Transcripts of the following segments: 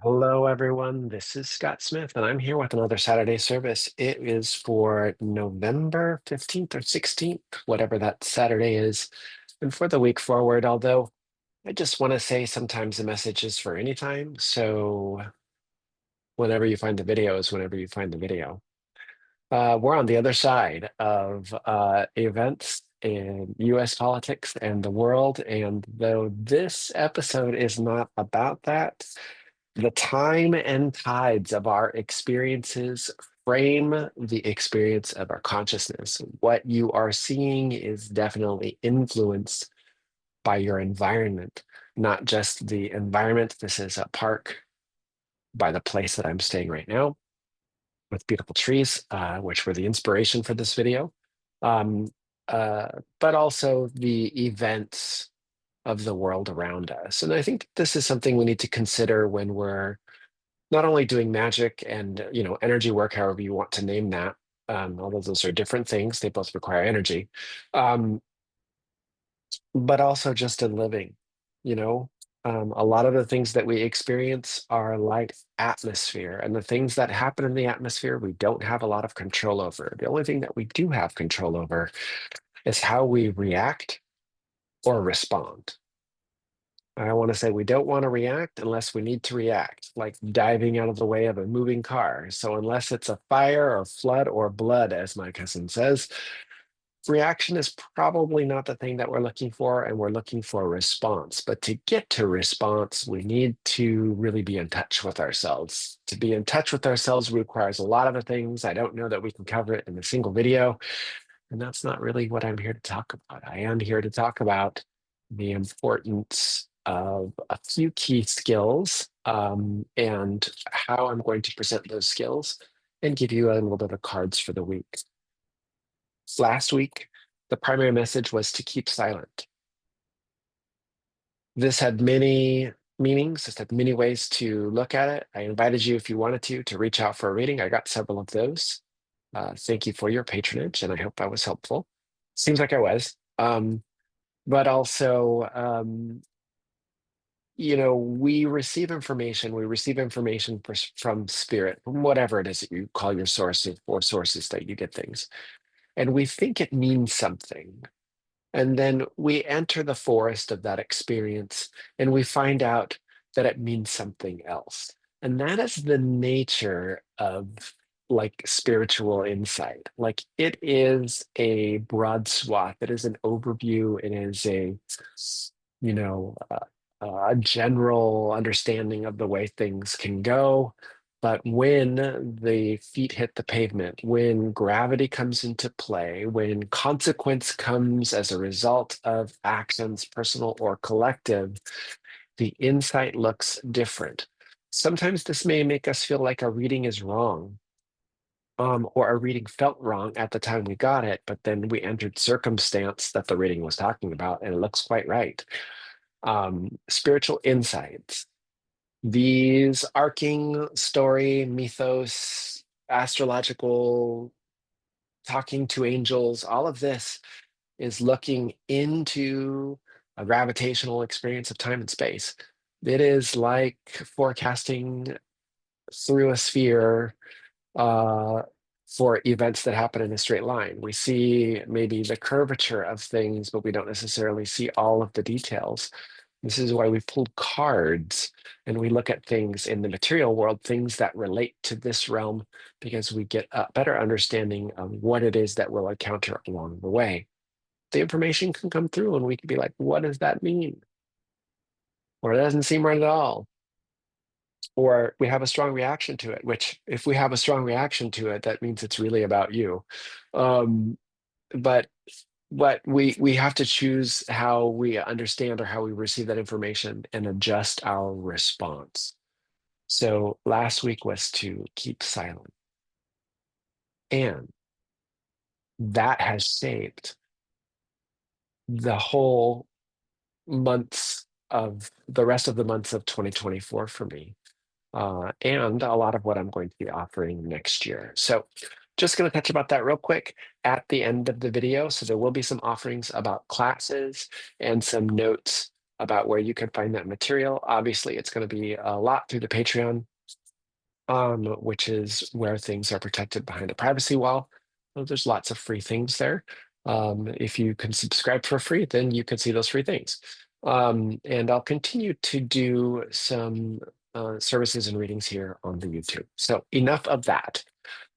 Hello, everyone. This is Scott Smith, and I'm here with another Saturday service. It is for November 15th or 16th, whatever that Saturday is, and for the week forward. Although I just want to say sometimes the message is for any time. So whenever you find the video is whenever you find the video. We're on the other side of events in US politics and the world. And though this episode is not about that, the time and tides of our experiences frame the experience of our consciousness. What you are seeing is definitely influenced by your environment, not just the environment. This is a park by the place that I'm staying right now with beautiful trees, which were the inspiration for this video, um, uh, but also the events of the world around us. And I think this is something we need to consider when we're not only doing magic and energy work, however you want to name that, although those are different things, they both require energy, um, but also just in living. You know, a lot of the things that we experience are like atmosphere, and the things that happen in the atmosphere we don't have a lot of control over. The only thing that we do have control over is how we react or respond. I want to say we don't want to react unless we need to react, like diving out of the way of a moving car. So, unless it's a fire or flood or blood, as my cousin says, reaction is probably not the thing that we're looking for, and we're looking for a response. But to get to response, we need to really be in touch with ourselves. To be in touch with ourselves requires a lot of the things. I don't know that we can cover it in a single video. And that's not really what I'm here to talk about. I am here to talk about the importance of a few key skills, and how I'm going to present those skills and give you a little bit of cards for the week. Last week, the primary message was to keep silent. This had many meanings. This had many ways to look at it. I invited you, if you wanted to reach out for a reading. I got several of those. Thank you for your patronage, and I hope I was helpful. Seems like I was. But also, we receive information from spirit, from whatever it is that you call your sources or sources that you get things. And we think it means something. And then we enter the forest of that experience and we find out that it means something else. And that is the nature of like spiritual insight. Like it is a broad swath, it is an overview, it is you know, uh, a general understanding of the way things can go. But when the feet hit the pavement, when gravity comes into play, when consequence comes as a result of actions, personal or collective, the insight looks different. Sometimes this may make us feel like a reading is wrong, or a reading felt wrong at the time we got it, but then we entered circumstance that the reading was talking about, and it looks quite right. Spiritual insights. These arcing story, mythos, astrological, talking to angels, all of this is looking into a gravitational experience of time and space. It is like forecasting through a sphere, uh, for events that happen in a straight line. We see maybe the curvature of things, but we don't necessarily see all of the details. This is why we pulled cards and we look at things in the material world, things that relate to this realm, because we get a better understanding of what it is that we'll encounter along the way. The information can come through and we can be like, what does that mean? Or it doesn't seem right at all. Or we have a strong reaction to it, which if we have a strong reaction to it, that means it's really about you. Um, but we have to choose how we understand or how we receive that information and adjust our response. So last week was to keep silent. And that has shaped the whole months of the rest of the months of 2024 for me, and a lot of what I'm going to be offering next year. So just going to touch about that real quick at the end of the video. So there will be some offerings about classes and some notes about where you can find that material. Obviously, it's going to be a lot through the Patreon, which is where things are protected behind a privacy wall. So there's lots of free things there. If you can subscribe for free, then you can see those free things. And I'll continue to do some services and readings here on the YouTube. So enough of that.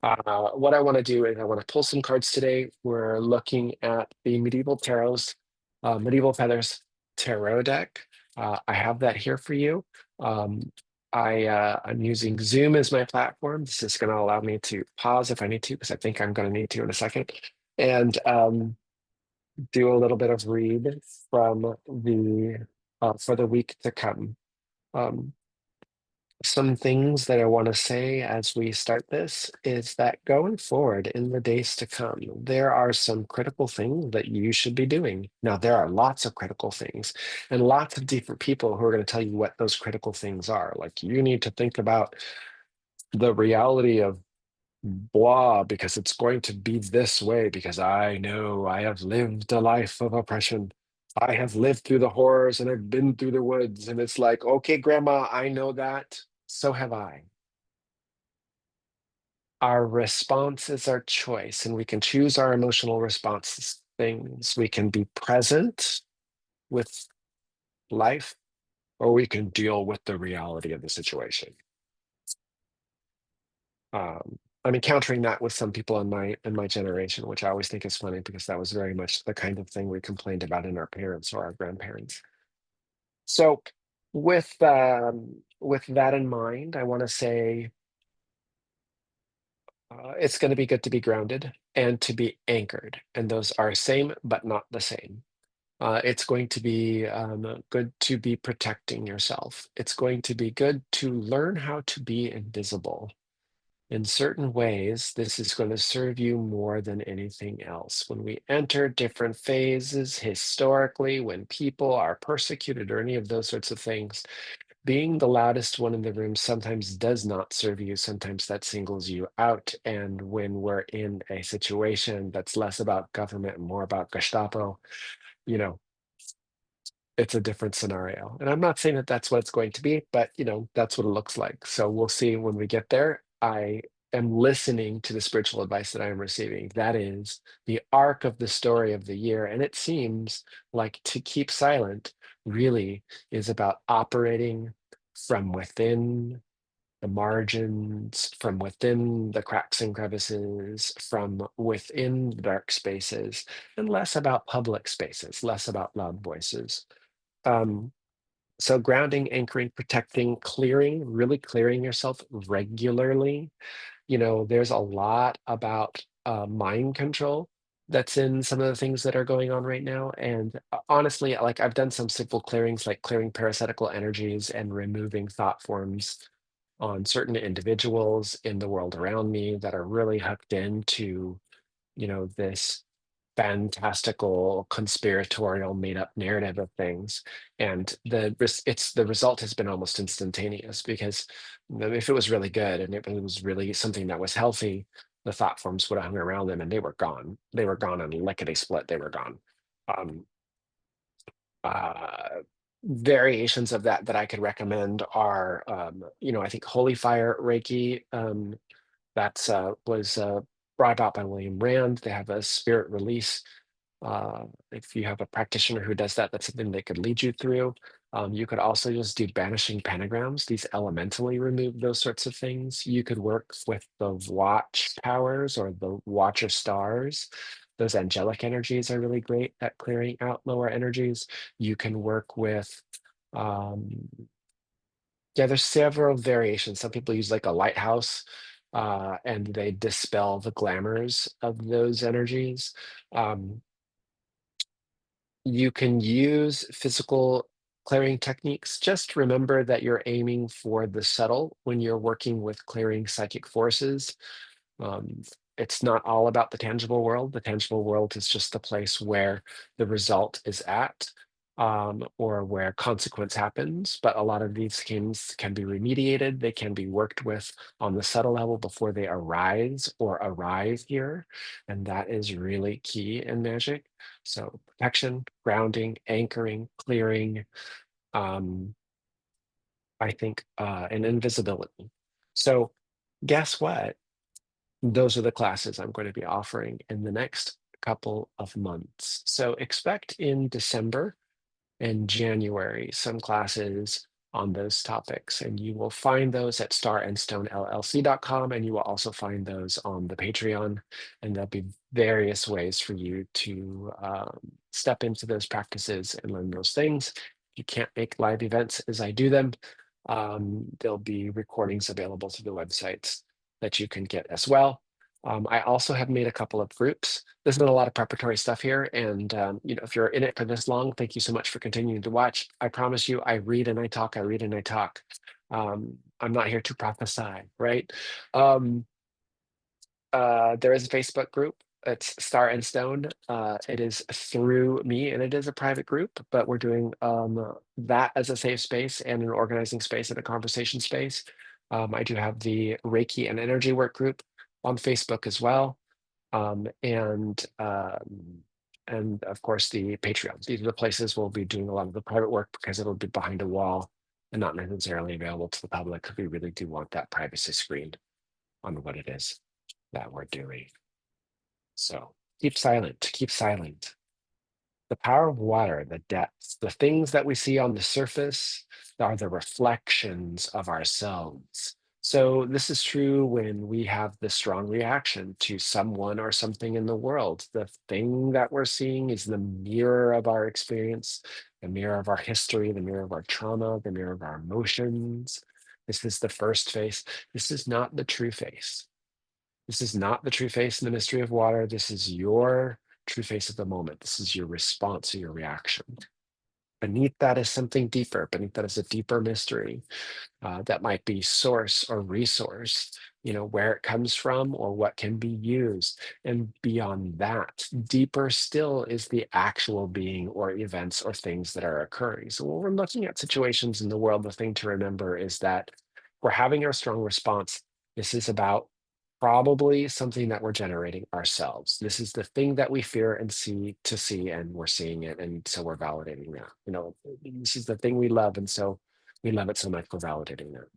What I want to do is I want to pull some cards today. We're looking at the Medieval Tarot's Medieval Feathers Tarot deck. I have that here for you. Um, I'm using Zoom as my platform. This is going to allow me to pause if I need to, because I think I'm going to need to in a second, and do a little bit of read from the for the week to come. Um, some things that I want to say as we start this is that going forward in the days to come, there are some critical things that you should be doing. Now, there are lots of critical things and lots of different people who are going to tell you what those critical things are. Like, you need to think about the reality of blah because it's going to be this way because I know I have lived a life of oppression. I have lived through the horrors and I've been through the woods. And it's like, okay, grandma, I know that. So have I. Our response is our choice, and we can choose our emotional responses. Things we can be present with life, or we can deal with the reality of the situation. I'm encountering that with some people in my generation, which I always think is funny because that was very much the kind of thing we complained about in our parents or our grandparents. So, with that in mind, I want to say it's going to be good to be grounded and to be anchored, and those are same but not the same. It's going to be good to be protecting yourself. It's going to be good to learn how to be invisible. In certain ways, this is going to serve you more than anything else. When we enter different phases historically, when people are persecuted or any of those sorts of things, being the loudest one in the room sometimes does not serve you. Sometimes that singles you out. And when we're in a situation that's less about government and more about Gestapo, you know, it's a different scenario. And I'm not saying that that's what it's going to be, but that's what it looks like. So we'll see when we get there. I am listening to the spiritual advice that I am receiving. That is the arc of the story of the year. And it seems like to keep silent really is about operating from within the margins, from within the cracks and crevices, from within the dark spaces, and less about public spaces, less about loud voices. Um, so grounding, anchoring, protecting, clearing, really clearing yourself regularly. There's a lot about mind control that's in some of the things that are going on right now. And honestly, like, I've done some simple clearings, like clearing parasitical energies and removing thought forms on certain individuals in the world around me that are really hooked into, this fantastical conspiratorial made up narrative of things. And the result has been almost instantaneous because if it was really good and it was really something that was healthy, the thought forms would have hung around them and they were gone and lickety split, they were gone. um, uh, Variations of that I could recommend are I think Holy Fire Reiki. That's was brought about by William Rand. They have a spirit release. If you have a practitioner who does that, that's something they could lead you through. You could also just do banishing pentagrams. These elementally remove those sorts of things. You could work with the watch powers or the watcher stars. Those angelic energies are really great at clearing out lower energies. You can work with um, yeah, there's several variations. Some people use like a lighthouse, and they dispel the glamours of those energies. Um, you can use physical clearing techniques. Just remember that you're aiming for the subtle when you're working with clearing psychic forces. Um, it's not all about the tangible world. The tangible world is just the place where the result is at. or where consequence happens. But a lot of these things can be remediated. They can be worked with on the subtle level before they arise or arrive here. And that is really key in magic. So protection, grounding, anchoring, clearing, um, I think, and invisibility. So guess what? Those are the classes I'm going to be offering in the next couple of months. So expect in December and January some classes on those topics. And you will find those at starandstonellc.com. And you will also find those on the Patreon. And there'll be various ways for you to step into those practices and learn those things. If you can't make live events as I do them, there'll be recordings available to the websites that you can get as well. I also have made a couple of groups. There's been a lot of preparatory stuff here, and if you're in it for this long, thank you so much for continuing to watch. I promise you, I read and I talk. I read and I talk. I'm not here to prophesy, right? Um, there is a Facebook group. It's Star and Stone. It is through me, and it is a private group, but we're doing that as a safe space and an organizing space and a conversation space. I do have the Reiki and energy work group on Facebook as well, and of course the Patreon. These are the places we'll be doing a lot of the private work because it'll be behind a wall and not necessarily available to the public. We really do want that privacy screened on what it is that we're doing. So keep silent, keep silent. The power of water, the depths, the things that we see on the surface are the reflections of ourselves. So this is true when we have the strong reaction to someone or something in the world. The thing that we're seeing is the mirror of our experience, the mirror of our history, the mirror of our trauma, the mirror of our emotions. This is the first face. This is not the true face. This is not the true face in the mystery of water. This is your true face of the moment. This is your response or your reaction. Beneath that is something deeper. Beneath that is a deeper mystery that might be source or resource, where it comes from or what can be used. And beyond that, deeper still is the actual being or events or things that are occurring. So when we're looking at situations in the world, the thing to remember is that we're having our strong response. This is about probably something that we're generating ourselves. This is the thing that we fear and see, and we're seeing it. And so we're validating that. This is the thing we love. And so we love it so much we're validating that.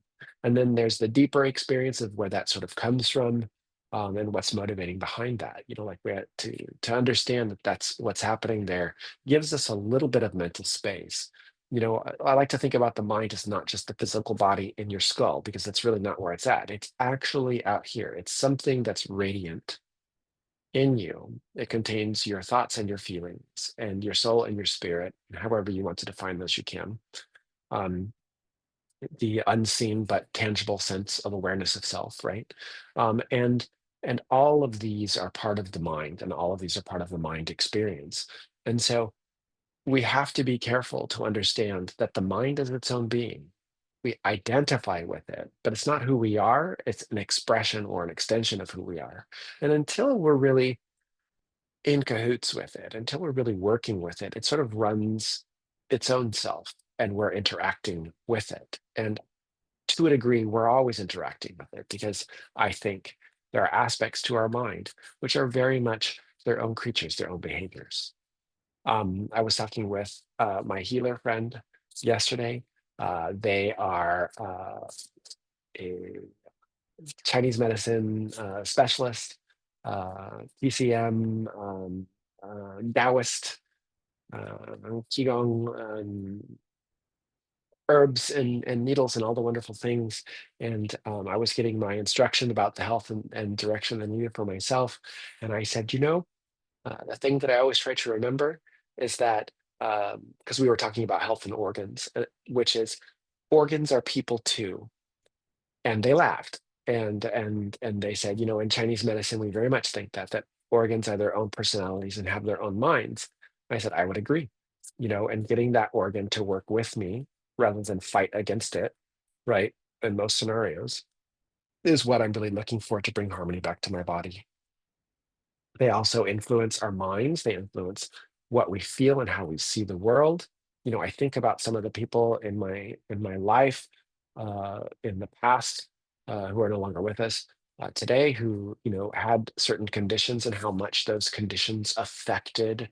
And then there's the deeper experience of where that sort of comes from, and what's motivating behind that. Like we had to understand that that's what's happening there gives us a little bit of mental space. I like to think about the mind as not just the physical body in your skull, because that's really not where it's at. It's actually out here. It's something that's radiant in you. It contains your thoughts and your feelings and your soul and your spirit, and however you want to define those, you can. The unseen but tangible sense of awareness of self, right? And all of these are part of the mind, and all of these are part of the mind experience. And so we have to be careful to understand that the mind is its own being. We identify with it, but it's not who we are. It's an expression or an extension of who we are. And until we're really in cahoots with it, until we're really working with it, it sort of runs its own self, and we're interacting with it. And to a degree, we're always interacting with it, because I think there are aspects to our mind which are very much their own creatures, their own behaviors. I was talking with my healer friend yesterday. They are a Chinese medicine specialist, TCM, Taoist, Qigong, herbs and needles and all the wonderful things. And I was getting my instruction about the health and direction I needed for myself. And I said, the thing that I always try to remember is that, because we were talking about health and organs, which is organs are people too. And they laughed, and they said, in Chinese medicine, we very much think that organs are their own personalities and have their own minds. I said, I would agree, and getting that organ to work with me rather than fight against it, right? In most scenarios, is what I'm really looking for to bring harmony back to my body. They also influence our minds. They influence what we feel and how we see the world. I think about some of the people in my life in the past who are no longer with us today, who had certain conditions and how much those conditions affected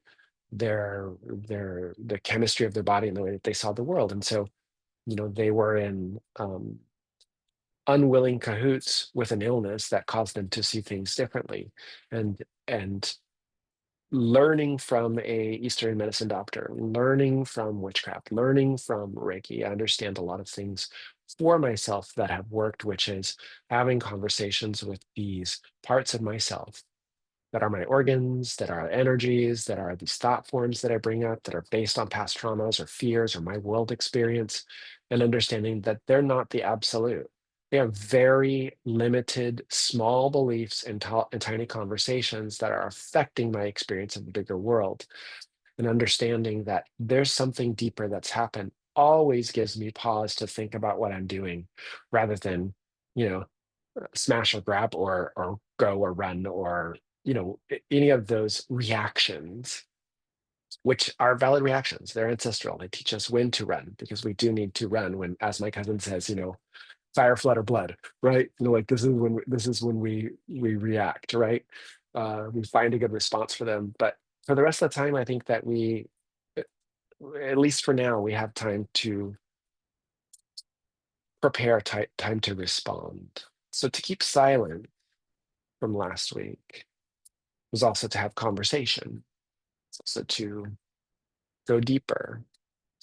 the chemistry of their body and the way that they saw the world. And so they were in unwilling cahoots with an illness that caused them to see things differently, and learning from a Eastern medicine doctor, learning from witchcraft, learning from Reiki. I understand a lot of things for myself that have worked, which is having conversations with these parts of myself that are my organs, that are energies, that are these thought forms that I bring up that are based on past traumas or fears or my world experience, and understanding that they're not the absolute. They are very limited, small beliefs and tiny conversations that are affecting my experience of the bigger world. And understanding that there's something deeper that's happened always gives me pause to think about what I'm doing rather than, you know, smash or grab or go or run or any of those reactions, which are valid reactions. They're ancestral. They teach us when to run because we do need to run when, as my cousin says, fire, flood, or blood, right? Like this is when we react, right? We find a good response for them, but for the rest of the time, I think that at least for now, we have time to prepare, time to respond. So to keep silent from last week was also to have conversation. It's also to go deeper.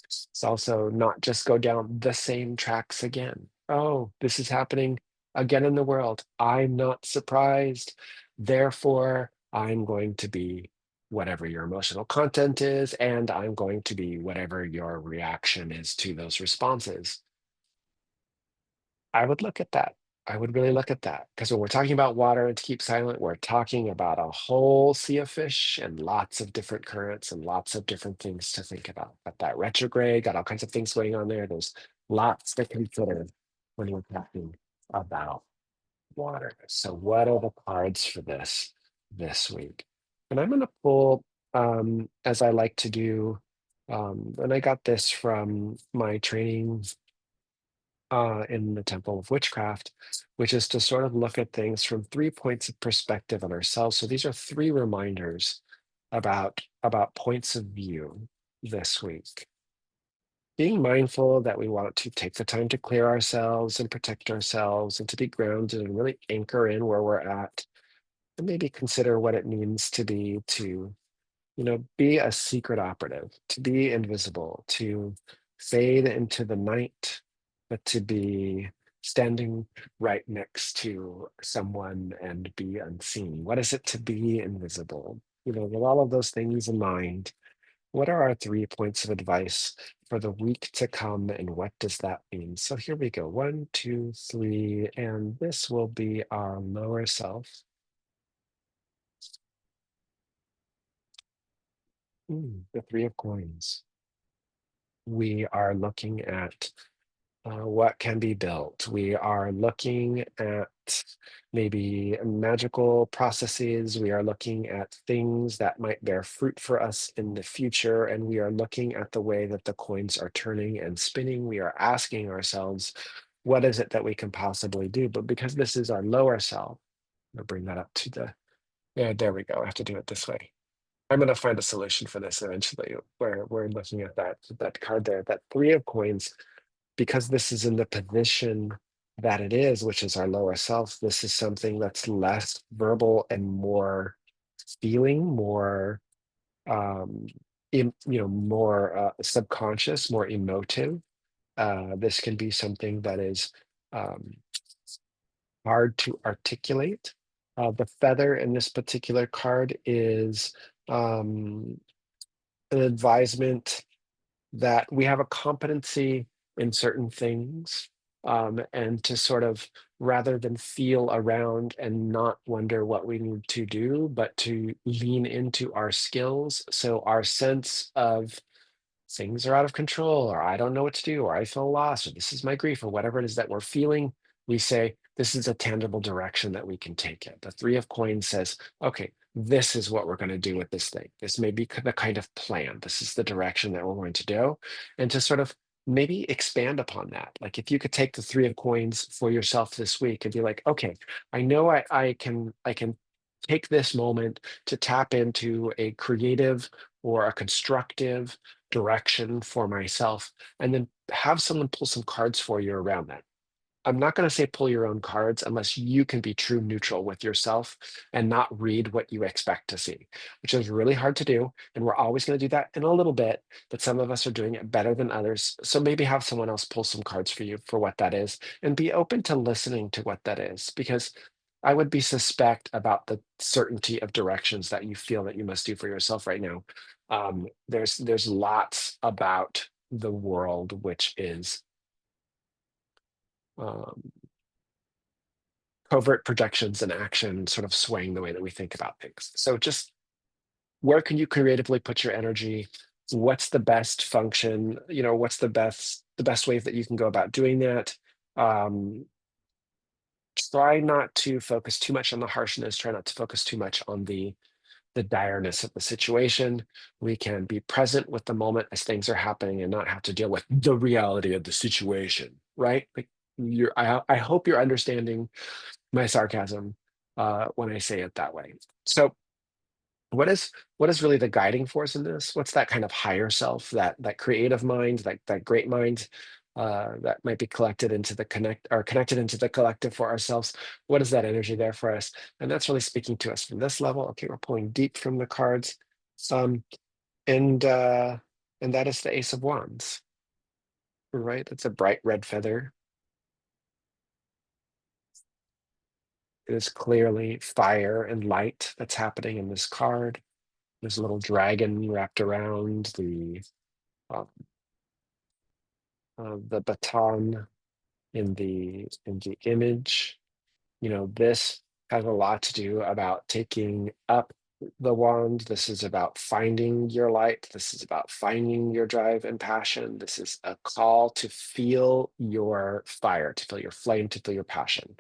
It's also not just go down the same tracks again. Oh, this is happening again in the world. I'm not surprised. Therefore, I'm going to be whatever your emotional content is, and I'm going to be whatever your reaction is to those responses. I would look at that. I would really look at that because when we're talking about water and to keep silent, we're talking about a whole sea of fish and lots of different currents and lots of different things to think about. But that retrograde got all kinds of things going on there. There's lots to consider when we're talking about water. So, what are the cards for this week? And I'm going to pull, as I like to do, and I got this from my training in the Temple of Witchcraft, which is to sort of look at things from 3 points of perspective on ourselves. So these are 3 reminders about points of view this week. Being mindful that we want to take the time to clear ourselves and protect ourselves and to be grounded and really anchor in where we're at and maybe consider what it means to be a secret operative, to be invisible, to fade into the night, but to be standing right next to someone and be unseen. What is it to be invisible? With all of those things in mind, what are our 3 points of advice for the week to come, and what does that mean? So here we go. 1, 2, 3, and this will be our lower self. The 3 of coins. We are looking at what can be built. We are looking at maybe magical processes. We are looking at things that might bear fruit for us in the future. And we are looking at the way that the coins are turning and spinning. We are asking ourselves, what is it that we can possibly do? But because this is our lower self, I'll bring that up to yeah, there we go. I have to do it this way. I'm going to find a solution for this eventually, where we're looking at that card there, that 3 of coins, because this is in the position that it is, which is our lower self. This is something that's less verbal and more feeling, more more subconscious, more emotive. This can be something that is um, hard to articulate. The feather in this particular card is um, an advisement that we have a competency in certain things, and to sort of, rather than feel around and not wonder what we need to do, but to lean into our skills. So our sense of things are out of control, or I don't know what to do, or I feel lost, or this is my grief, or whatever it is that we're feeling, we say, this is a tangible direction that we can take it. The 3 of coins says, okay, this is what we're going to do with this thing. This may be the kind of plan. This is the direction that we're going to do. And to sort of maybe expand upon that. Like if you could take the three of coins for yourself this week and be like, okay, I know I can take this moment to tap into a creative or a constructive direction for myself, and then have someone pull some cards for you around that. I'm not going to say pull your own cards unless you can be true neutral with yourself and not read what you expect to see, which is really hard to do. And we're always going to do that in a little bit, but some of us are doing it better than others. So maybe have someone else pull some cards for you for what that is, and be open to listening to what that is, because I would be suspect about the certainty of directions that you feel that you must do for yourself right now. There's lots about the world which is um, covert projections and action sort of swaying the way that we think about things. So just where can you creatively put your energy? What's the best function? What's the best way that you can go about doing that? Um, Try not to focus too much on the harshness. Try not to focus too much on the direness of the situation. We can be present with the moment as things are happening and not have to deal with the reality of the situation, right? Like I hope you're understanding my sarcasm when I say it that way. So what is really the guiding force in this? What's that kind of higher self, that creative mind, that great mind that might be collected into the connected into the collective for ourselves? What is that energy there for us? And that's really speaking to us from this level. Okay, we're pulling deep from the cards. Um, and uh, and that is the Ace of Wands, right? That's a bright red feather. It is clearly fire and light that's happening in this card. There's a little dragon wrapped around uh, the baton in the image. This has a lot to do about taking up the wand. This is about finding your light. This is about finding your drive and passion. This is a call to feel your fire, to feel your flame, to feel your passion.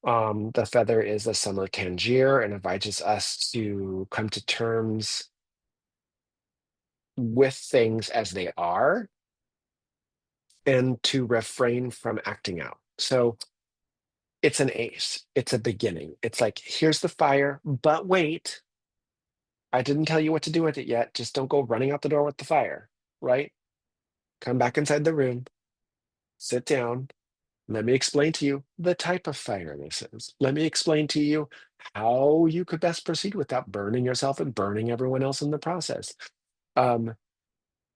The feather is the son of Tangier and invites us to come to terms with things as they are and to refrain from acting out. So it's an ace, it's a beginning. It's like, here's the fire, but wait, I didn't tell you what to do with it yet. Just don't go running out the door with the fire, right? Come back inside the room, sit down. Let me explain to you the type of fire this is. Let me explain to you how you could best proceed without burning yourself and burning everyone else in the process. Um,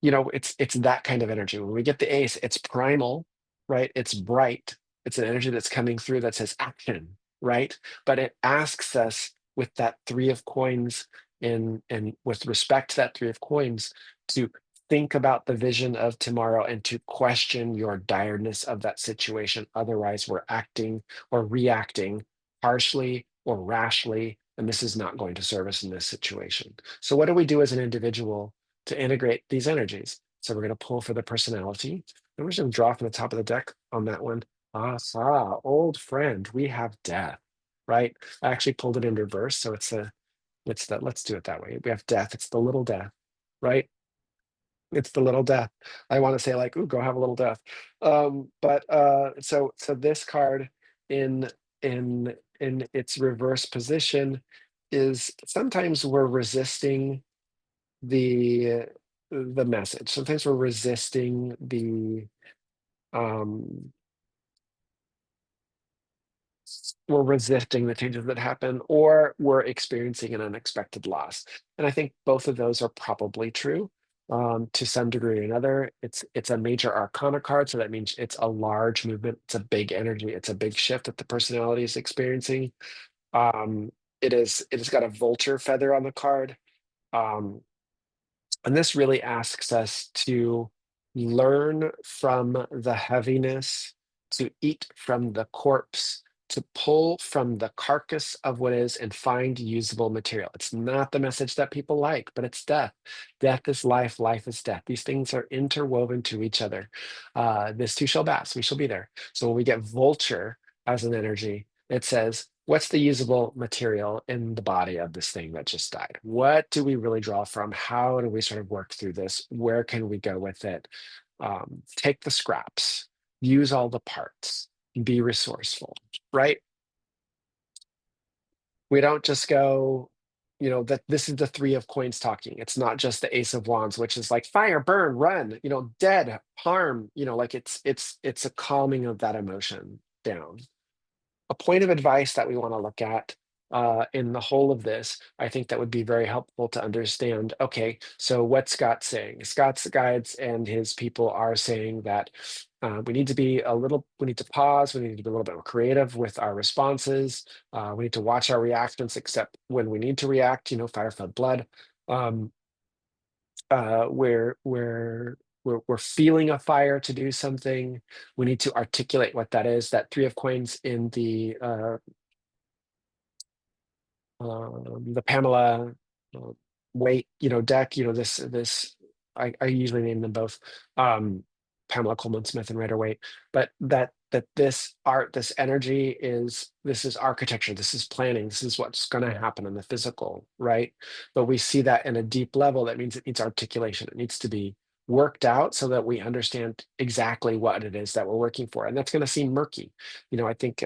it's that kind of energy. When we get the ace, it's primal, right? It's bright. It's an energy that's coming through that says action, right? But it asks us with that three of coins and with respect to that three of coins to think about the vision of tomorrow and to question your direness of that situation. Otherwise, we're acting or reacting harshly or rashly, and this is not going to serve us in this situation. So what do we do as an individual to integrate these energies? So we're going to pull for the personality. And we're just going to draw from the top of the deck on that one. Old friend, we have death, right? I actually pulled it in reverse. So let's do it that way. We have death. It's the little death, right? It's the little death. I want to say like, ooh, go have a little death. But so this card in in its reverse position is sometimes we're resisting the the message. Sometimes we're resisting um the changes that happen, or we're experiencing an unexpected loss. And I think both of those are probably true to some degree or another. It's a major arcana card, so that means it's a large movement, it's a big energy, it's a big shift that the personality is experiencing. Um, it has got a vulture feather on the card. Um, And this really asks us to learn from the heaviness, to eat from the corpse, to pull from the carcass of what is and find usable material. It's not the message that people like, but it's death. Death is life, life is death. These things are interwoven to each other. This too shall pass, we shall be there. So when we get vulture as an energy, it says, what's the usable material in the body of this thing that just died? What do we really draw from? How do we sort of work through this? Where can we go with it? Take the scraps, use all the parts, be resourceful, right? We don't just go, that this is the three of coins talking. It's not just the ace of wands, which is like fire, burn, run, dead, harm, like it's a calming of that emotion down. A point of advice that we want to look at in the whole of this, I think that would be very helpful to understand. Okay, so what's Scott saying? Scott's guides and his people are saying that we need to pause, we need to be a little bit more creative with our responses. We need to watch our reactions, except when we need to react, fire, flood, blood. Um, we're feeling a fire to do something. We need to articulate what that is. That three of coins in the Pamela uh, Waite, deck, this I usually name them both, Pamela Coleman Smith and Rider Waite, but that this art, this energy this is architecture, this is planning, this is what's going to happen in the physical, right? But we see that in a deep level. That means it needs articulation. It needs to be worked out so that we understand exactly what it is that we're working for, and that's going to seem murky. I think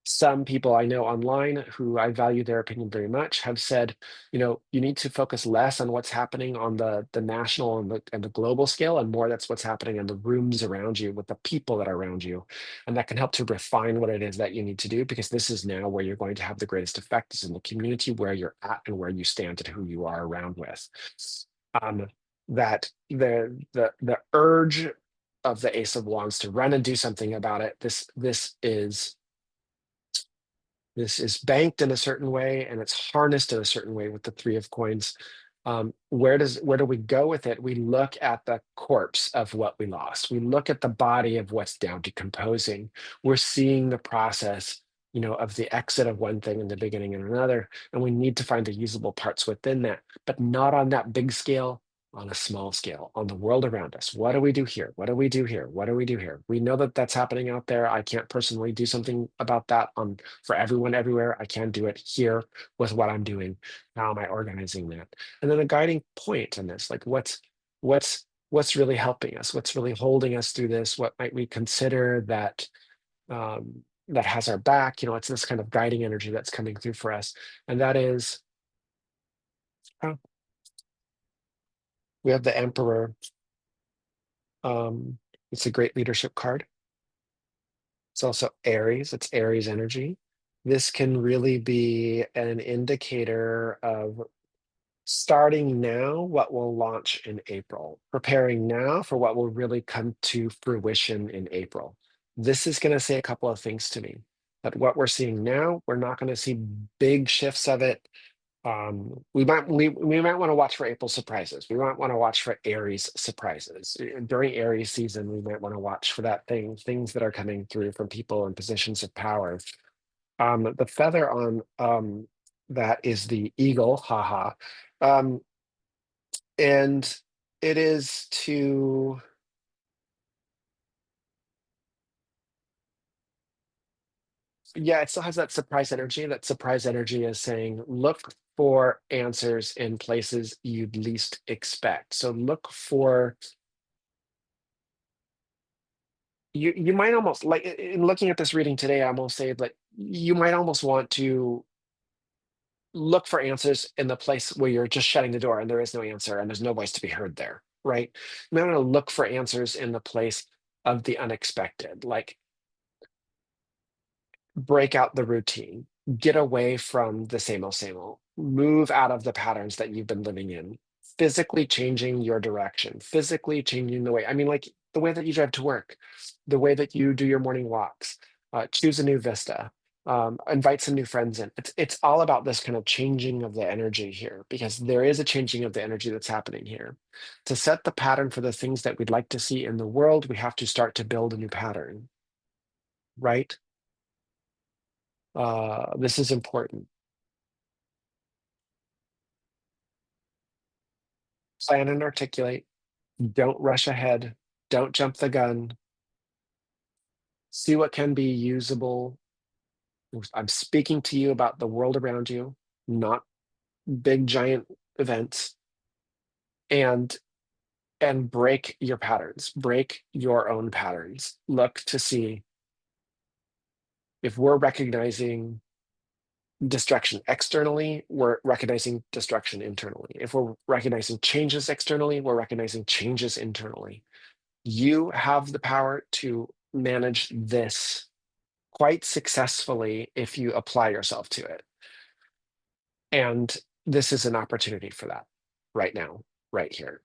some people I know online who I value their opinion very much have said, you need to focus less on what's happening on the national and the global scale, and more that's what's happening in the rooms around you with the people that are around you. And that can help to refine what it is that you need to do, because this is now where you're going to have the greatest effect, is in the community where you're at and where you stand and who you are around with. Um, that the urge of the Ace of Wands to run and do something about it, this is banked in a certain way, and it's harnessed in a certain way with the three of coins. Where do we go with it? We look at the corpse of what we lost. We look at the body of what's now decomposing. We're seeing the process, of the exit of one thing and the beginning of another, and we need to find the usable parts within that, but not on that big scale, on a small scale, on the world around us. What do we do here? What do we do here? What do we do here? We know that that's happening out there. I can't personally do something about that for everyone everywhere. I can do it here with what I'm doing. How am I organizing that? And then a guiding point in this, like what's really helping us? What's really holding us through this? What might we consider that has our back? It's this kind of guiding energy that's coming through for us. And that is, oh, we have the Emperor. It's a great leadership card. It's also Aries. It's Aries energy. This can really be an indicator of starting now what will launch in April, preparing now for what will really come to fruition in April. This is going to say a couple of things to me. That what we're seeing now, we're not going to see big shifts of it. We might want to watch for April surprises. We might want to watch for Aries surprises. During Aries season, we might want to watch for things that are coming through from people in positions of power. The feather on that is the eagle, haha. Um, and it is to, yeah, it still has that surprise energy. That surprise energy is saying, look for answers in places you'd least expect. So look for, you might almost like, in looking at this reading today, I almost say that you might almost want to look for answers in the place where you're just shutting the door and there is no answer and there's no voice to be heard there, right? You might want to look for answers in the place of the unexpected, like break out the routine, get away from the same old, move out of the patterns that you've been living in, physically changing your direction, physically changing the way, I mean, like the way that you drive to work, the way that you do your morning walks, choose a new vista, invite some new friends in. It's all about this kind of changing of the energy here, because there is a changing of the energy that's happening here. To set the pattern for the things that we'd like to see in the world, we have to start to build a new pattern, right? This is important. Plan and articulate. Don't rush ahead. Don't jump the gun. See what can be usable. I'm speaking to you about the world around you, not big giant events, and break your patterns, break your own patterns. Look to see if we're recognizing destruction externally, we're recognizing destruction internally. If we're recognizing changes externally, we're recognizing changes internally. You have the power to manage this quite successfully if you apply yourself to it. And this is an opportunity for that right now, right here.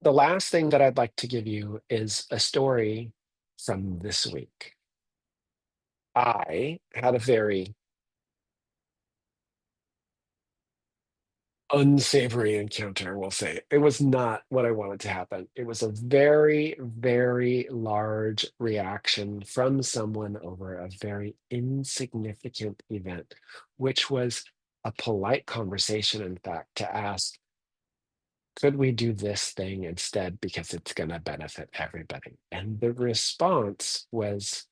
The last thing that I'd like to give you is a story from this week. I had a very unsavory encounter, we'll say. It was not what I wanted to happen. It was a very, very large reaction from someone over a very insignificant event, which was a polite conversation, in fact, to ask, could we do this thing instead because it's going to benefit everybody? And the response was,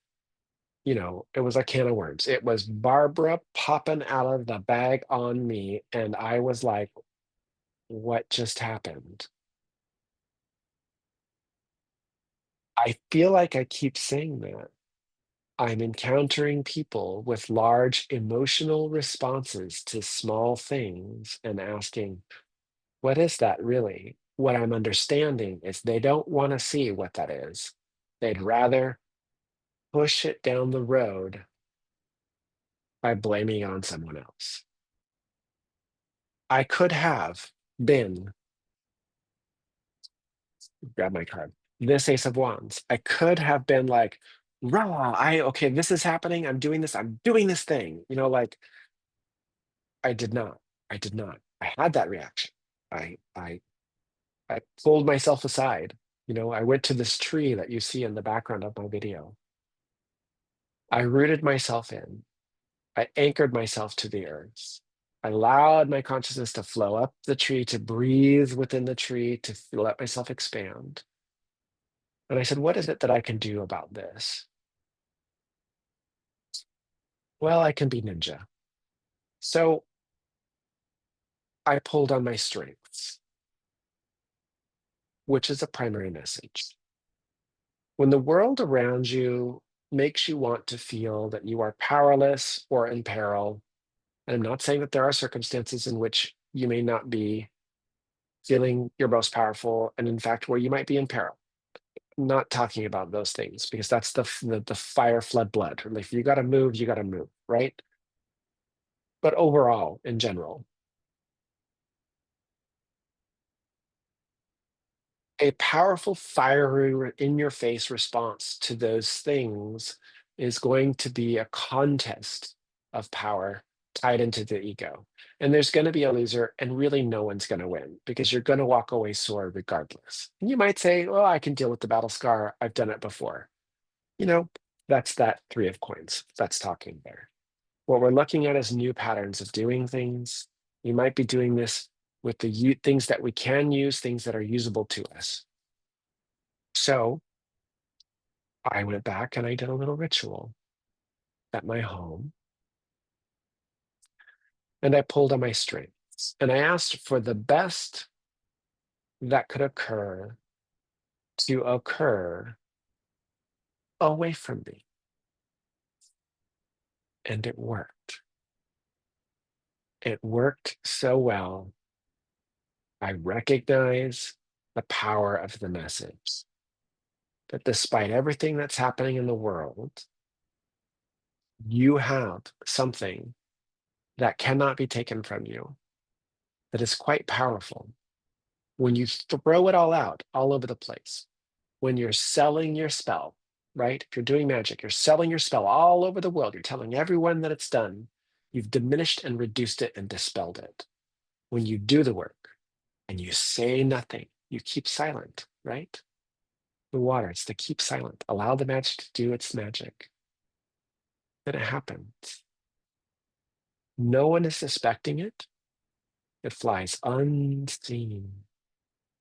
it was a can of worms. It was Barbara popping out of the bag on me. And I was like, what just happened? I feel like I keep saying that. I'm encountering people with large emotional responses to small things and asking, what is that really? What I'm understanding is they don't want to see what that is. They'd rather push it down the road by blaming it on someone else. I could have been, grab my card, this Ace of Wands. I could have been like, rah, okay, this is happening. I'm doing this thing. Like I did not. I did not. I had that reaction. I I I pulled myself aside. I went to this tree that you see in the background of my video. I rooted myself in. I anchored myself to the earth. I allowed my consciousness to flow up the tree, to breathe within the tree, to let myself expand. And I said, what is it that I can do about this? Well, I can be ninja. So I pulled on my strengths, which is a primary message. When the world around you makes you want to feel that you are powerless or in peril, and I'm not saying that there are circumstances in which you may not be feeling your most powerful, and in fact, where you might be in peril. I'm not talking about those things because that's the fire flood blood. If you got to move, you got to move, right? But overall, in general, a powerful, fiery, in your face response to those things is going to be a contest of power tied into the ego. And there's going to be a loser, and really no one's going to win because you're going to walk away sore regardless. And you might say, well, I can deal with the battle scar. I've done it before. You know, that's that three of coins. That's talking there. What we're looking at is new patterns of doing things. You might be doing this with the things that we can use, things that are usable to us. So I went back and I did a little ritual at my home, and I pulled on my strings and I asked for the best that could occur to occur away from me. And it worked. It worked so well. I recognize the power of the message that despite everything that's happening in the world, you have something that cannot be taken from you that is quite powerful. When you throw it all out, all over the place, when you're selling your spell, right? If you're doing magic, you're selling your spell all over the world. You're telling everyone that it's done. You've diminished and reduced it and dispelled it. When you do the work and you say nothing, you keep silent, right? The water, it's to keep silent. Allow the magic to do its magic. Then it happens. No one is suspecting it. It flies unseen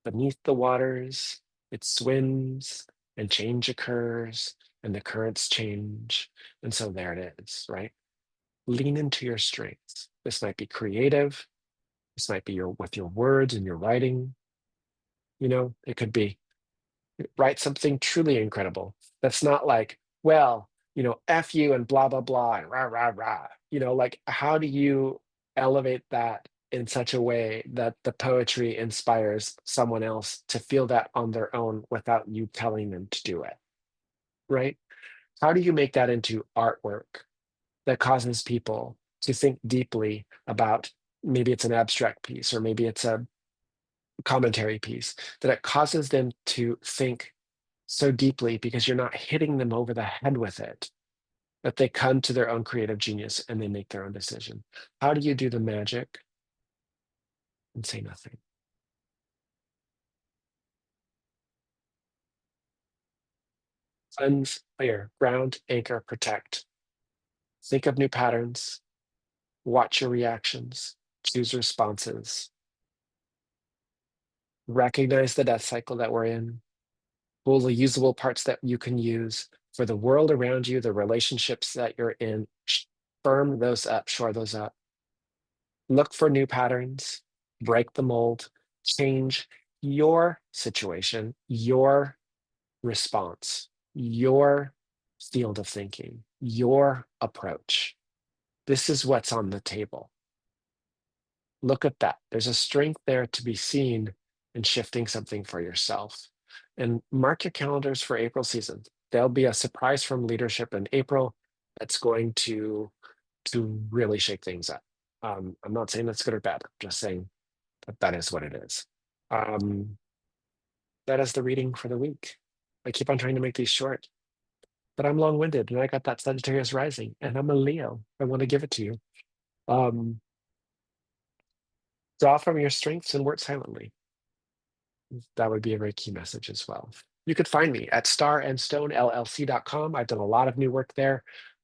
beneath the waters. It swims and change occurs. and the currents change. And so there it is, right? Lean into your strengths. This might be creative. This might be with your words and your writing. It could be write something truly incredible. That's not like, well, F you and blah, blah, blah, and rah, rah, rah. Like how do you elevate that in such a way that the poetry inspires someone else to feel that on their own without you telling them to do it, right? How do you make that into artwork that causes people to think deeply about, maybe it's an abstract piece or maybe it's a commentary piece, that it causes them to think so deeply because you're not hitting them over the head with it, that they come to their own creative genius and they make their own decision? How do you do the magic and say nothing? Cleanse, clear, ground, anchor, protect. Think of new patterns, watch your reactions, choose responses, recognize the death cycle that we're in, pull the usable parts that you can use for the world around you, the relationships that you're in, firm those up, shore those up. Look for new patterns, break the mold, change your situation, your response, your field of thinking, your approach. This is what's on the table. Look at that. There's a strength there to be seen in shifting something for yourself. And mark your calendars for April season. There'll be a surprise from leadership in April that's going to really shake things up. I'm not saying that's good or bad. I'm just saying that that is what it is. Um, that is the reading for the week. I keep on trying to make these short, but I'm long-winded, and I got that Sagittarius rising, and I'm a Leo. I want to give it to you. Um, Draw from your strengths and work silently. That would be a very key message as well. You could find me at starandstonellc.com. I've done a lot of new work there.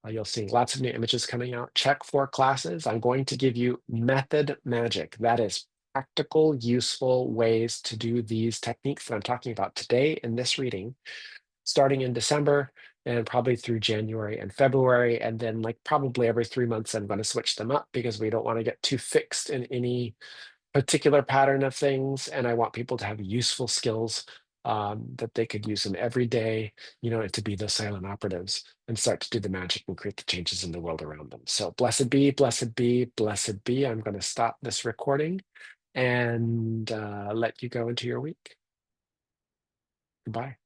You'll see lots of new images coming out. Check for classes. I'm going to give you method magic. That is practical, useful ways to do these techniques that I'm talking about today in this reading, starting in December and probably through January and February. And then like probably every 3 months, I'm going to switch them up because we don't want to get too fixed in any particular pattern of things, and I want people to have useful skills that they could use them every day, and to be those silent operatives and start to do the magic and create the changes in the world around them. So blessed be, blessed be, blessed be. I'm going to stop this recording and let you go into your week. Goodbye.